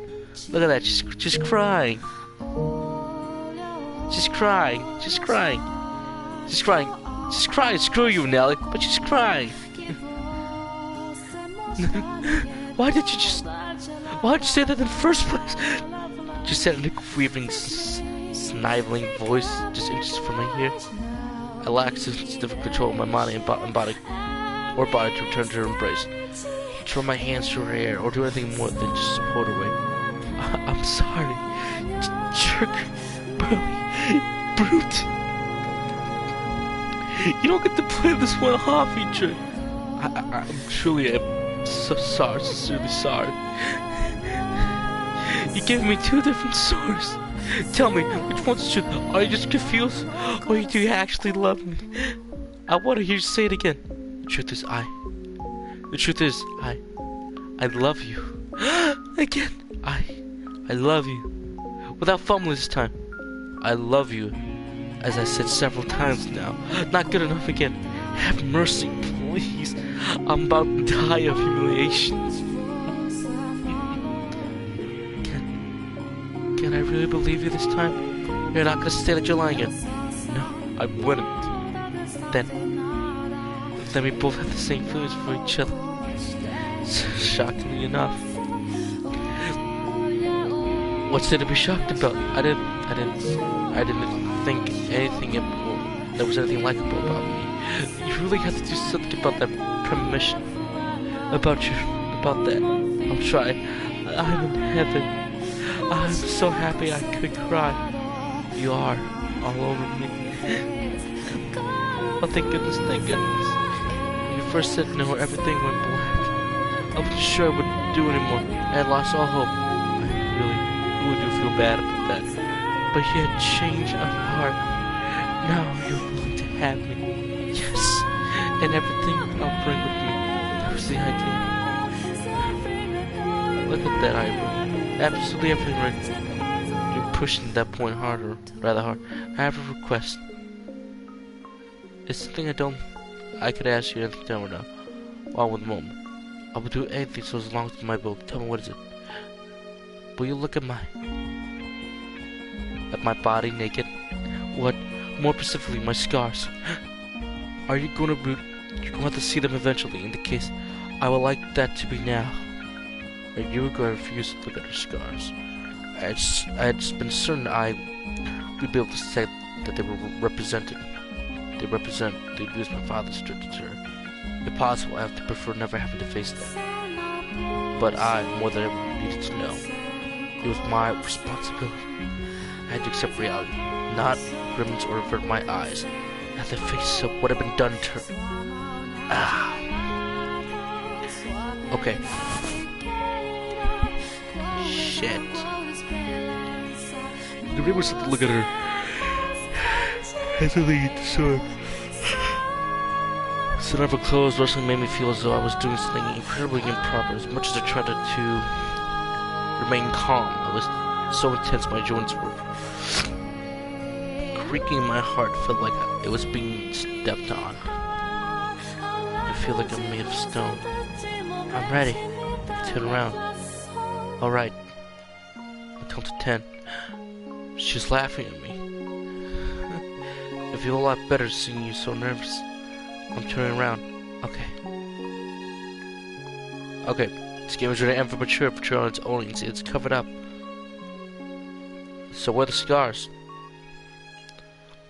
Look at that. She's crying. She's crying. She's crying. She's crying. She's crying. Screw you, Nelly. But she's crying. Why'd you say that in the first place? She said in a quivering, sniveling voice just inches from my ear. I lacked significant control of my mind and body to return to her embrace, to run my hands through her hair, or do anything more than just support her weight. I'm sorry. Jerk. Burly. Brute. You don't get to play this one off, feature. I'm truly so sorry, sincerely sorry. You gave me two different swords. Tell me, which one's true? Are you just confused? Or do you actually love me? I want to hear you say it again. The truth is I love you. Again, I love you. Without fumbling this time. I love you. As I said several times now. Not good enough again. Have mercy, please. I'm about to die of humiliation. Can I really believe you this time? You're not gonna say that you're lying again. No, I wouldn't. Then we both have the same feelings for each other. Shockingly enough. What's there to be shocked about? I didn't think there was anything likable about me. You really had to do something about that premonition. About that. I'm trying. I'm in heaven. I'm so happy I could cry. You are all over me. Oh, thank goodness, thank goodness. When you first said no, everything went black. I wasn't sure I would do anymore. I had lost all hope. I really do feel bad about that. But you had changed of heart. Now you're willing to have me. Yes. And everything I'll bring with me. That was the idea. Look at that, Ivor. Absolutely everything right. You're pushing that point rather hard. I have a request. It's something I could ask you anything right now. While with the moment. I will do anything so as long as my will. Tell me, what is it? Will you look at my body naked? What? More specifically, my scars. Are you going to have to see them eventually? In the case, I would like that to be now. Or you were going to refuse to look at her scars. I had been certain I would be able to say that they were represented. They represent the abuse my father stood to her. If possible, I have to prefer never having to face that. But I, more than ever, needed to know. It was my responsibility. I had to accept reality, not grimace or avert my eyes. I had to face up what had been done to her. Okay. Shit. The river started to look at her. Had to lead the sword. The never closed wrestling made me feel as though I was doing something incredibly improper. As much as I tried to remain calm, I was so intense my joints were creaking in my heart. Felt like it was being stepped on. I feel like I'm made of stone. I'm ready. Turn around. Alright. I count to 10. She's laughing at me. I feel a lot better seeing you so nervous. I'm turning around. Okay. Okay. This game is ready to end for mature on its own. You can see it's covered up. So where are the scars?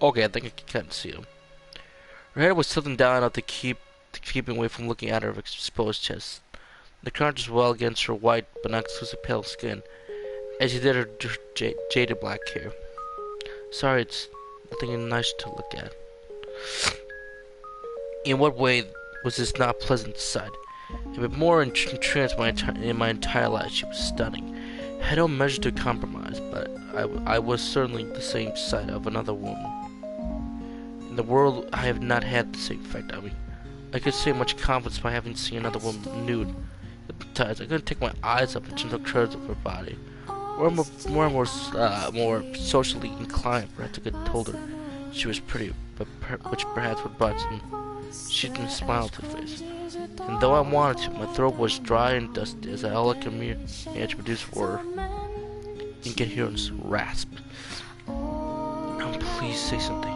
Okay, I think I can kind of see them. Her head was tilting down to keep away from looking at her exposed chest. The contrast was well against her white but not exclusively pale skin, as she did her jaded black hair. Sorry, it's nothing nice to look at. In what way was this not pleasant sight? I've been more entranced in my entire life. She was stunning. I had no measure to compromise, but I was certainly the same sight of another woman. In the world, I have not had the same effect on me. I could say much confidence by having seen another woman nude. Besides, I couldn't take my eyes off the gentle curves of her body. More socially inclined, perhaps I could told her she was pretty, but which perhaps would brought some. She didn't smile to her face. And though I wanted to, my throat was dry and dusty as all I could manage to produce were incoherent rasp. Please say something.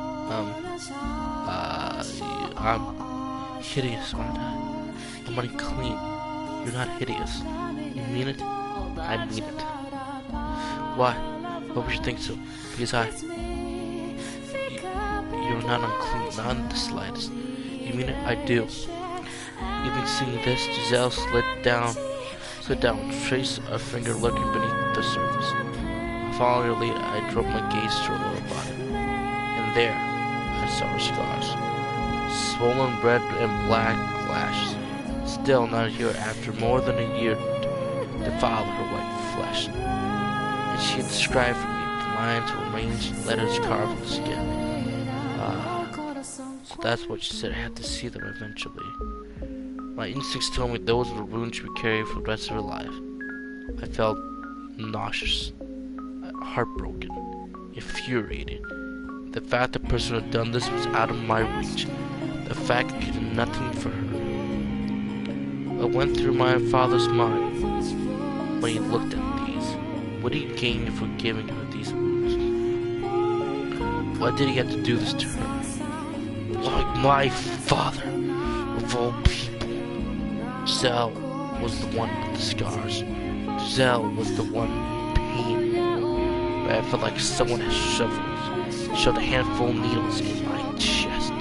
I'm hideous, aren't I? I'm unclean. You're not hideous. You mean it? I mean it. Why? Why would you think so? Because you're not unclean, not in the slightest. You mean it? I do. Even seeing this, Giselle slid down, trace a finger lurking beneath the surface. Following her lead, I drove my gaze to her lower body. And there, I saw her scars. Swollen red and black lashes. Still not here after more than a year defiled her white flesh. And she had described for me the lines were arranged and letters carved in the skin. So that's what she said. I had to see them eventually. My instincts told me those were wounds she would carry for the rest of her life. I felt nauseous, heartbroken, infuriated. The fact the person who had done this was out of my reach. The fact I could do nothing for her. What went through my father's mind when he looked at these? What did he gain for giving her these wounds? Why did he have to do this to her? Like my father, of all people. Giselle was the one with the scars. Giselle was the one in pain. But I felt like someone had shoved a handful of needles in my chest.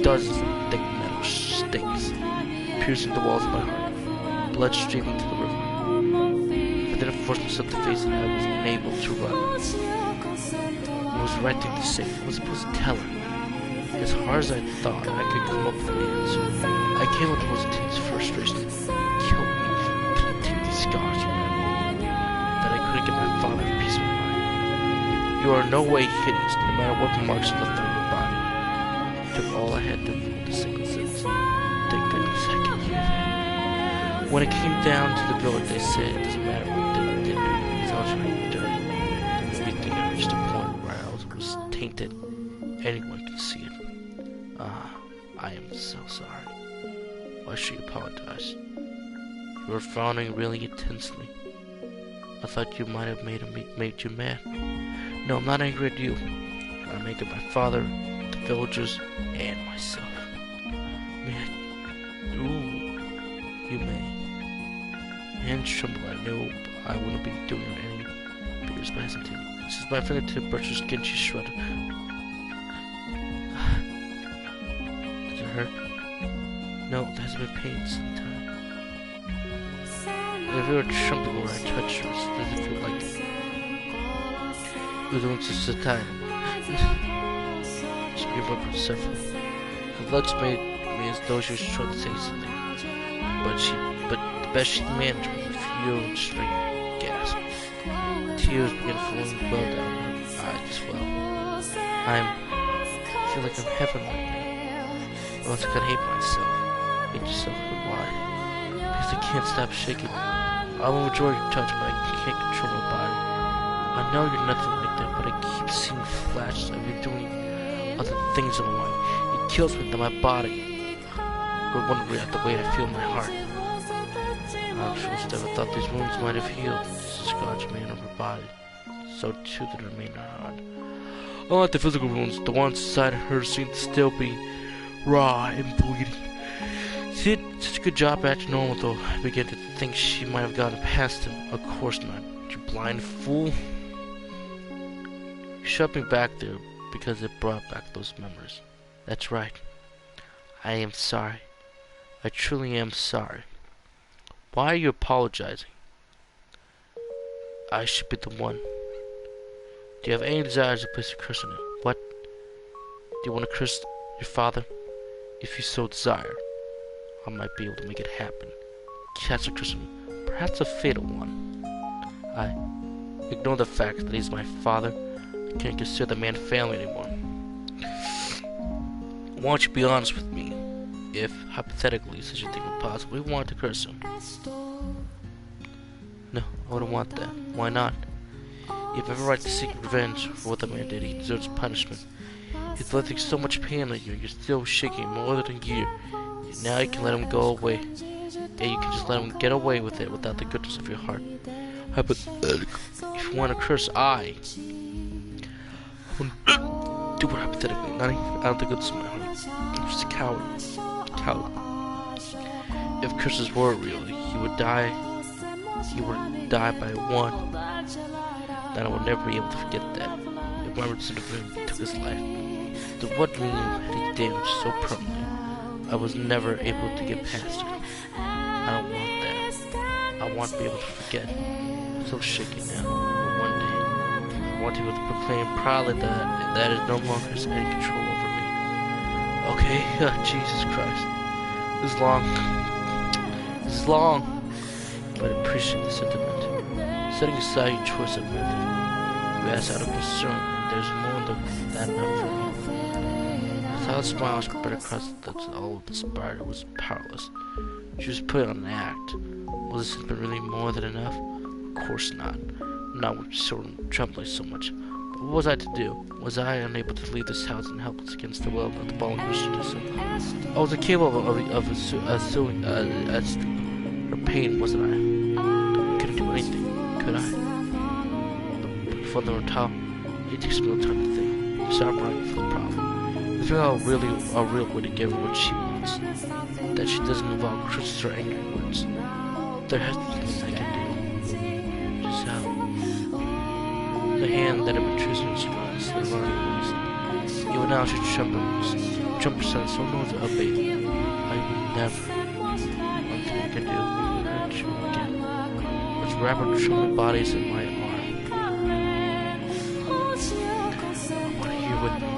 Dozens of thick metal stakes, piercing the walls of my heart, blood streaming to the river. I didn't force myself to face it. I was unable to run. It was the right thing to say. I was supposed to tell her. As hard as I thought I could come up with an answer, I came up with intense frustration. Kill me. Couldn't take these scars forever. That I couldn't get my father a peace of mind. You are in no way hideous, no matter what marks left on your body. It took all I had to hold a single sentence. Thank goodness I could hear that. When it came down to the village, they said it doesn't matter what they did, as long as you're dirty. Then everything had reached a point where I was tainted. Anyone can see it. I am so sorry. Why should you apologize? You were frowning really intensely. I thought you might have made you mad. No, I'm not angry at you. I'm angry at my father, the villagers, and myself. You may. Hands tremble. I know I wouldn't be doing her any favors by hesitating. Since my fingertip brushed her skin, she shrugged. Does it hurt? No, there hasn't been pain some time. If you were trembling where I touched her, does it feel like it was doing just a time? She gave up herself. Her lips made me as though she was trying to say something, but the best she managed was a few straight gasp. Tears began flowing well down her eyes as well. I feel like I'm heaven right now. Once I could hate myself. Hate yourself, but why? Because I can't stop shaking. I will enjoy your touch, but I can't control my body. I know you're nothing like that, but I keep seeing flashes of you doing other things in my mind. It kills me that my body would wonder at the weight I feel in my heart. I'm sure she never thought these wounds might have healed. This scars remain on her body. So too did it remain in her heart. Unlike the physical wounds, the ones inside her seemed to still be raw and bleeding. She did such a good job acting normal, though I began to think she might have gotten past him. Of course not, you blind fool. You shoved me back there because it brought back those memories. That's right. I am sorry. I truly am sorry. Why are you apologizing? I should be the one. Do you have any desires to place a curse on it? What? Do you want to curse your father? If you so desire, I might be able to make it happen. Cast a curse on me, perhaps a fatal one. I ignore the fact that he's my father. I can't consider the man family anymore. Why don't you be honest with me? If, hypothetically, such a thing were possible, you wanted to curse him. No, I wouldn't want that. Why not? You have every right to seek revenge for what the man did. He deserves punishment. He's inflicting so much pain on you, and you're still shaking more than a year. And now you can let him go away. Yeah, you can just let him get away with it without the goodness of your heart. Hypothetically, if you want to curse, I wouldn't do it hypothetically. Not even out of the goodness of my heart. I'm just a coward. If curses were real, he would die. He would die by one. Then I would never be able to forget that. If my representative took his life, then what meaning had he damaged so permanently? I was never able to get past it. I don't want that. I want to be able to forget. so shaky now. But one day, I want you to proclaim proudly that it no longer has any control over me. Okay, Jesus Christ. This is long. This is long. But I appreciate the sentiment. Setting aside your choice of method, you ask out of concern, and there's more than that enough for me. I thought smile spread across all of the spider was powerless. She was putting on an act. Was this sentiment really more than enough? Of course not. Not with sort of trembling so much. But what was I to do? Was I unable to leave this house and helpless against the will of the bone wished to do so? I was incapable of assuming her pain, wasn't I? I couldn't do anything, could I? But before the hotel, it takes me a little time to think. To start running for the problem. I feel a real way to give her what she wants. That she doesn't involve criticism or angry words. There has to be things I can do. Just how? The hand that had been choosing to run slid around her waist. Even now she trembles so no to obey. I will never. One thing I can do will hurt you again. Let's wrap our trembling bodies in my arm. I want you with me.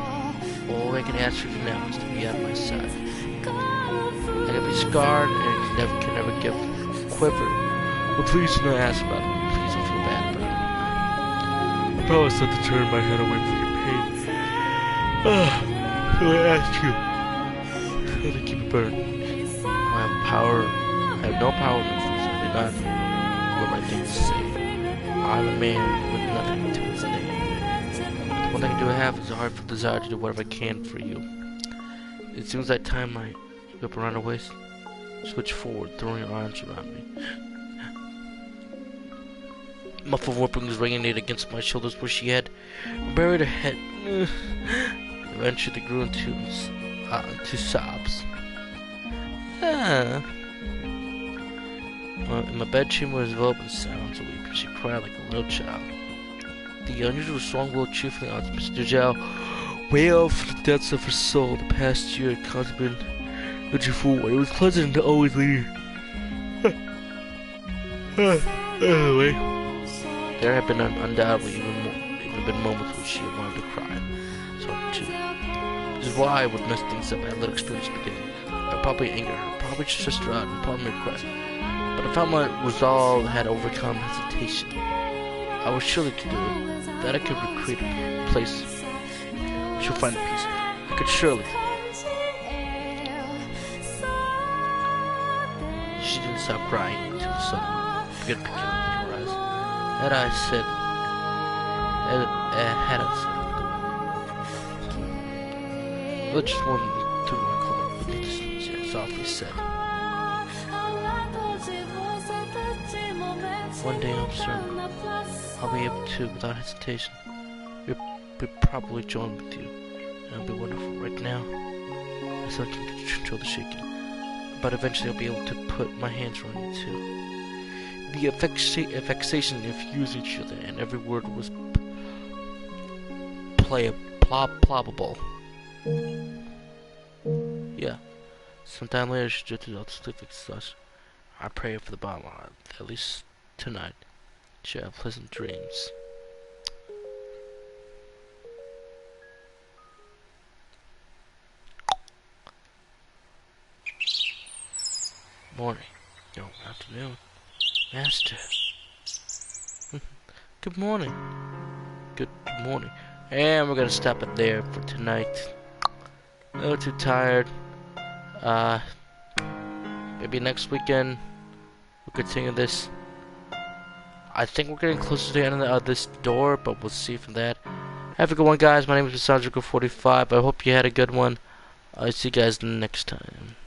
All I can ask for you now is to be at my side. I can be scarred and can never give quiver. But please do not ask about it. Please don't feel bad about it. I promise not to turn my head away from your pain. So I ask you how to keep it burned. I have no power to influence it. I do not know what my things to say. I'm a man with nothing to his name. The one thing I do have is a heartfelt desire to do whatever I can for you. It seems like time I whip around her waist, switch forward, throwing her arms around me. Muffled whoopings resonated against my shoulders where she had buried her head. Eventually they grew into sobs. In my bedchamber was enveloped in silence, weeping. She cried like a little child. The unusual strong-willed, cheerfully honest Mr. Zhao wailed from the depths of her soul. The past year had constantly been such a fool. It was pleasant to always leave. Anyway, there had been undoubtedly even been moments when she had wanted to cry. So too. Which is why I would mess things up. I had little experience beginning. I probably angered her, probably stressed her out, and probably made her cry. But I found my resolve had overcome hesitation. I was sure I could do it. That I could recreate a place. She'll find a peace. I could surely. She didn't stop crying until the sun began to kill her eyes. Had I said, let's just one through my cloak beneath the snow, softly said. One day I'm certain I'll be able to, without hesitation, be properly joined with you. And it'll be wonderful. Right now, I still can control the shaking. But eventually I'll be able to put my hands around you too. The affectation infused each other, and every word was plausible. Yeah. Sometime later she drifted out to sleep like such. I pray for the bottom line, at least tonight. She have pleasant dreams. Morning. No, afternoon. Master. Good morning. Good morning. And we're gonna stop it there for tonight. A little too tired. Maybe next weekend we'll continue this. I think we're getting closer to the end of this door, but we'll see from that. Have a good one, guys. My name is Sandrico45. I hope you had a good one. I'll see you guys next time.